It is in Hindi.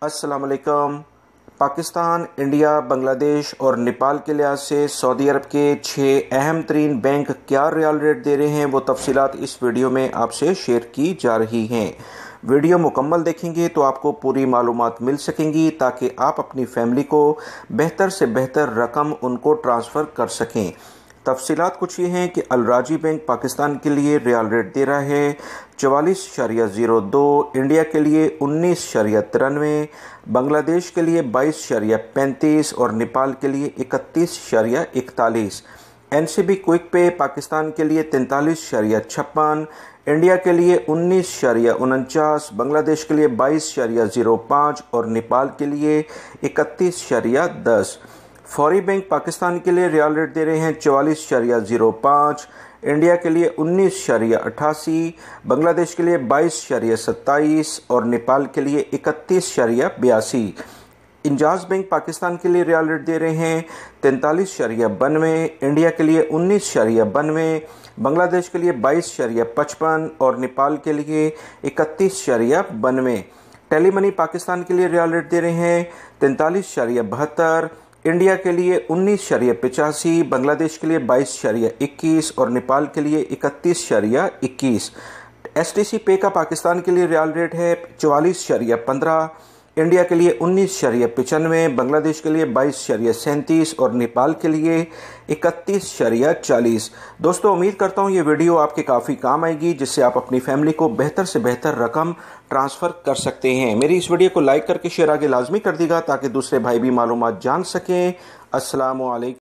अस्सलाम वालेकुम। पाकिस्तान, इंडिया, बांग्लादेश और नेपाल के लिहाज से सऊदी अरब के 6 अहम तरीन बैंक क्या रियाल रेट दे रहे हैं, वो तफसीलात इस वीडियो में आपसे शेयर की जा रही हैं। वीडियो मुकम्मल देखेंगे तो आपको पूरी मालूमात मिल सकेंगी ताकि आप अपनी फैमिली को बेहतर से बेहतर रकम उनको ट्रांसफ़र कर सकें। तफसीलात कुछ ये हैं कि अलराजी बैंक पाकिस्तान के लिए रियाल रेट दे रहा है 44.02, इंडिया के लिए 19.93, बांग्लादेश के लिए 22.35 और नेपाल के लिए 31.41। एनसीबी क्विक पे पाकिस्तान के लिए 43.56, इंडिया के लिए 19.49, बांग्लादेश के लिए 22.05 और नेपाल के लिए 31.10। फौरी बैंक पाकिस्तान के लिए रियाल रेट दे रहे हैं 44.05, इंडिया के लिए 19.88, बांग्लादेश के लिए 22.27 और नेपाल के लिए 31.82। इंजाज बैंक पाकिस्तान के लिए रियाल रेट दे रहे हैं 43.92, इंडिया के लिए 19.92, बांग्लादेश के लिए 22.55 और नेपाल के लिए 31.92। टेली मनी पाकिस्तान के लिए रियाल रेट दे रहे हैं 43.72, इंडिया के लिए 19.85, बांग्लादेश के लिए 22.21 और नेपाल के लिए 31.21। एसटीसी पे का पाकिस्तान के लिए रियाल रेट है 44.15, इंडिया के लिए 19.95, बांग्लादेश के लिए 22.37 और नेपाल के लिए 31.40। दोस्तों, उम्मीद करता हूँ ये वीडियो आपके काफ़ी काम आएगी, जिससे आप अपनी फैमिली को बेहतर से बेहतर रकम ट्रांसफ़र कर सकते हैं। मेरी इस वीडियो को लाइक करके शेयर आगे लाजमी कर दीजिएगा ताकि दूसरे भाई भी मालूमात जान सकें। अस्सलाम वालेकुम।